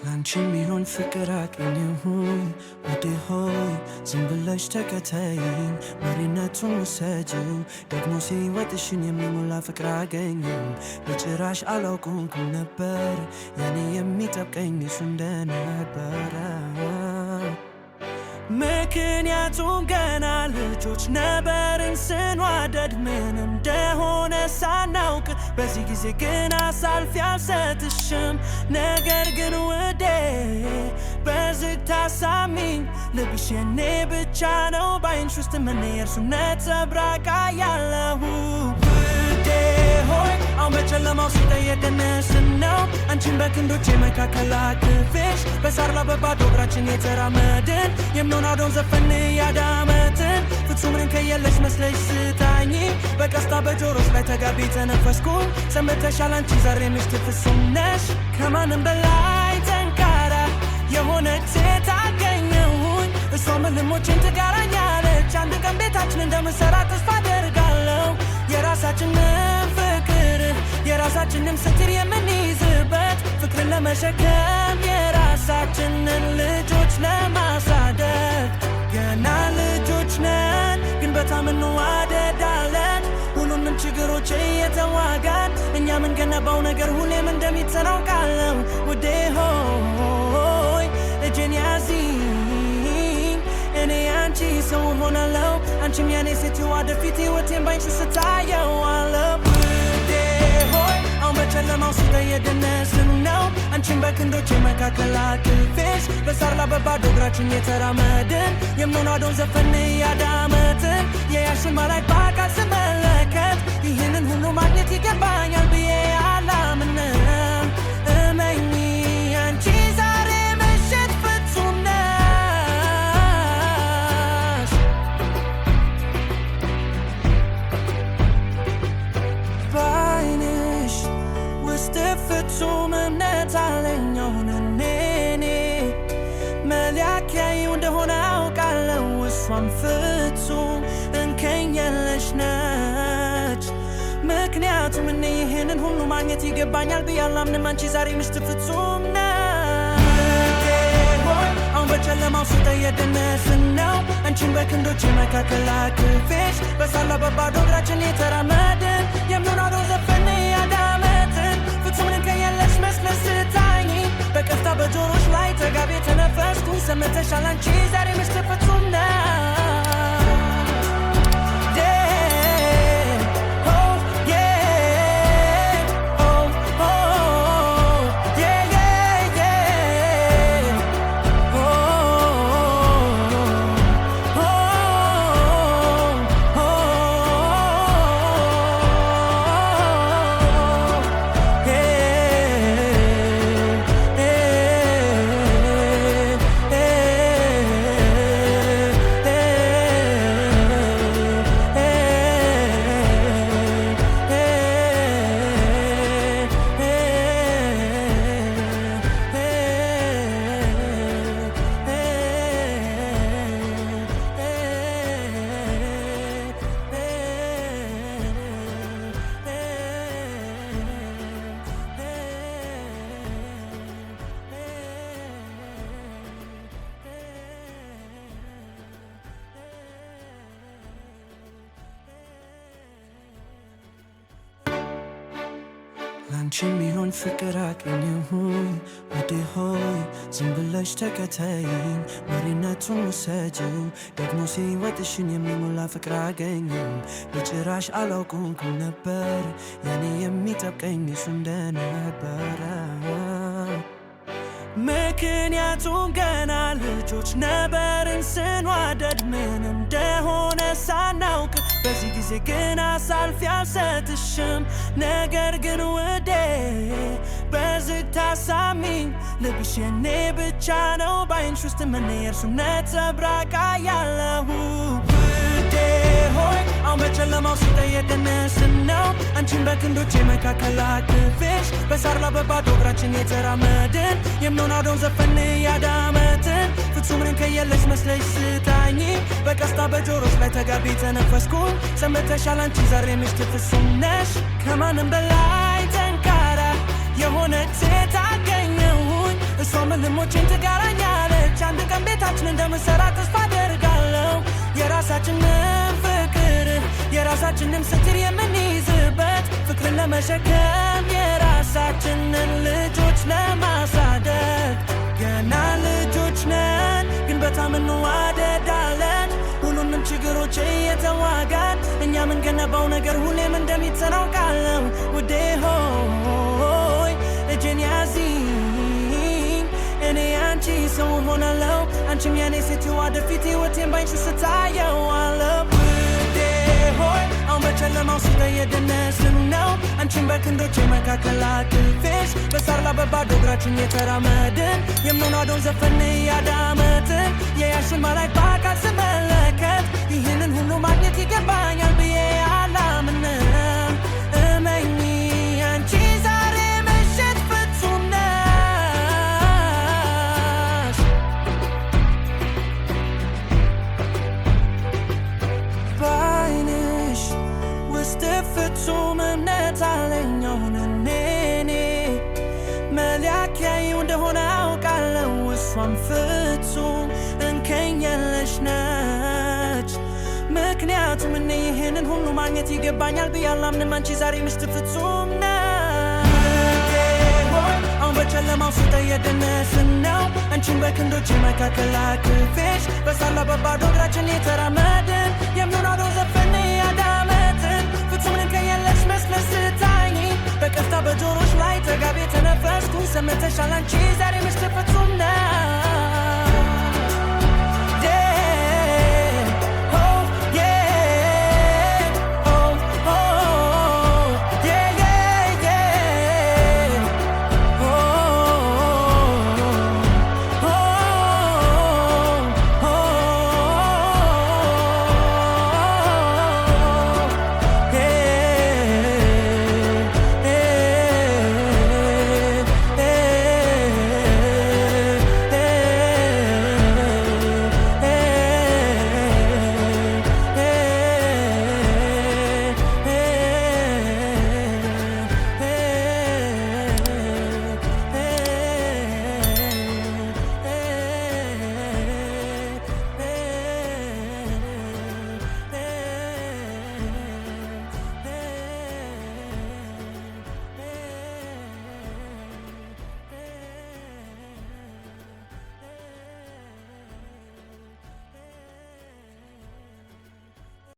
ላንቺም ቢሆን ፍቅር አቅኝሁኝ ውዴ ሆይ ዝም ብለሽ ተከተይኝ መሪነቱን ውሰጂው ደግሞ ሲወጥሽን የሚሞላ ፍቅር አገኘው በጭራሽ አላውቅኩም ነበር ያኔ የሚጠብቀኝ እሱ እንደነበረ ምክንያቱም ገና ልጆች ነበርን ስንዋደድ ምን እንደሆነ ሳናውቅ በዚህ ጊዜ ግን አሳልፌ አልሰጥሽም ነገር ግን ውዴ በዝግታ ሳሚኝ ልብሽ የኔ ብቻ ነው ባይንሽ ውስጥ ምን የእርሱነት ተብራቃ ያለሁ ውዴ ሆይ አሁን በጨለማው ሲጠየቅንስን ነው አንቺን በክንዶቼ መካከል አቅፌሽ በሳር ላይ በባዶ እግራችን የተራመድን የምንሆናዶን ዘፈን ያዳመጥን ፍጹም ከየለሽ መስለሽ ስታኝ በቀስታ በጆሮች ላይ ተጋቢ ተነፈስኩኝ ሰምተሻል አንቺ ዛሬ ምሽት ፍጹም ነሽ ከማንም በላይ ጠንካራ የሆነች ሴት አገኘሁኝ እሷም ህልሞችን ትጋራኛለች አንድ ቀን ቤታችን እንደምንሰራ ተስፋ አደርጋለሁ የራሳችንን ፍቅር የራሳችንን ስትር የምንይዝበት ፍቅርን ለመሸከም የራሳችንን ልጆች ለማሳደግ ገና ልጆች ነን ግን በጣም እንዋደዳለን ሁሉንም ችግሮች እየተዋጋን እኛ ምንገነባው ነገር ሁሌም እንደሚተናውቃለው ውዴ ሆይ እጄን ያዚኝ እኔ አንቺ ሰው ሆናለው አንቺም ያኔ ሴት ወደፊት ህይወቴን ባንቺ ስታየው አለው ውዴ ሆይ አሁን በጨለማው ሲጠየቅንስን ነው አንቺን በክንዶቼ መካከል አቅፌሽ በሳር ላይ በባዶ እግራችን የተራመድን የምንሆናዶን ዘፈን ያዳመጥን የያሽን ማላይ በአካል ስመለከት ይህንን ሁሉ ማግኘት ይገባኛል ብዬ አላምንም እመኝ አንቺ ዛሬ ምሽት ፍጹም ነሽ በዓይንሽ ውስጥ ፍጹም እምነት አለኝ አሁን እኔ መለኪያዬው እንደሆነ አውቃለሁ እሷም ፍጹም እንከን የለሽ ነች ምክንያቱም እኔ ይህንን ሁሉ ማግኘት ይገባኛል ብዬ አላምንም አንቺ ዛሬ ምሽት ፍጹም ነሽ አሁን በጨለማው ሲጠየቅንስን ነው አንቺን በክንዶቼ መካከል አቅፌሽ በሳር ላይ በባዶ እግራችን የተራመድን የምንሆናዶን ዘፈን ያዳመጥን ፍጹም ከየለሽ መስለሽ ስታኝ በቀስታ በጆሮች ላይ ተጋቢ ተነፈስኩኝ ሰምተሻል አንቺ ዛሬ ምሽት ፍጹም ነሽ ላንቺም ቢሆን ፍቅር አቅኝሁኝ ውዴ ሆይ ዝም ብለሽ ተከተይኝ መሪነቱን ውሰጂው ደግሞ ሲወጥሽን የሚሞላ ፍቅር አገኘው በጭራሽ አላውቅኩም ነበር ያኔ የሚጠብቀኝ እሱ እንደነበረ ምክንያቱም ገና ልጆች ነበርን ስንዋደድ ምን እንደሆነ ሳናውቅ በዚህ ጊዜ ግን አሳልፌ አልሰጥሽም ነገር ግን ውዴ በዝግታ ሳሚኝ ልብሽ የኔ ብቻ ነው ባይንሽ ውስጥ ምን የእርሱነት ተብራቃ ያለሁ ውዴ ሆይ አሁን በጨለማው ሲጠየቅንስን ነው አንቺን በክንዶቼ መካከል አቅፌሽ በሳር ላይ በባዶ እግራችን የተራመድን የምንሆናዶን ዘፈን ያዳመጥን ፍጹም ከየለሽ መስለሽ ስታኝ በቀስታ በጆሮች ላይ ተጋቢ ተነፈስኩኝ ሰምተሻል አንቺ ዛሬ ምሽት ፍጹም ነሽ ከማንም በላይ ጠንካራ የሆነች ሴት አገኘሁኝ እሷም ህልሞቼን ትጋራኛለች አንድ ቀን ቤታችን እንደምሰራ ተስፋ አደርጋለሁ የራሳችንን ፍቅር የራሳችንን ስትር የምንይዝበት ፍቅርን ለመሸከም የራሳችንን ልጆች ለማሳደግ ገና ልጆች ነን ግን በጣም እንዋደዳለን ሁሉንም ችግሮች እየተዋጋን እኛ ምንገነባው ነገር ሁሌም እንደሚጸናው ቃለው ውዴ ሆይ እጄን ያዚኝ እኔ አንቺ ሰው ሆናለሁ አንቺም ያኔ ሴት ወደፊት ህይወቴን ባንቺ ስታየዋለሁ ውዴ ሆይ አሁን በጨለማው ስለየደነስን ነው አንቺን በክንዶቼ መካከል አቅፌሽ በሳር ላይ በባዶ እግራችን የተራመድን የምንወደውን ዘፈን እያዳመጥን የያሽን ማላይት በአካል ስመለከት ይህንን ሁሉ ማግኘት ይገባኛል ብዬ አላምንም እመኚ አንቺ ዛሬ ምሽት ፍጹም ነሽ በዓይንሽ ውስጥ ፍጹም እምነት አለኝ አሁን እኔ መለኪያዬ እንደሆነ አውቃለሁ እሷም ፍጹም እንከን የለሽ ነች ምክንያቱም እኔ ይህንን ሁሉ ማግኘት ይገባኛል ብዬ አላምንም አንቺ ዛሬ ምሽት ፍጹም ነሽ አሁን በጨለማው ስለየደነስን ነው አንቺን በክንዶቼ መካከል አቅፌሽ በሳር ላይ በባዶ እግራችን የተራመድን የምንወደው ዘፈን እያዳመጥን ፍጹም እንከን የለሽ መስለሽ ስታይኝ በቀስታ በጆሮሽ ላይ ተጋቢ ተነፈስኩኝ ሰምተሻል አንቺ ዛሬ ምሽት ፍጹም ነሽ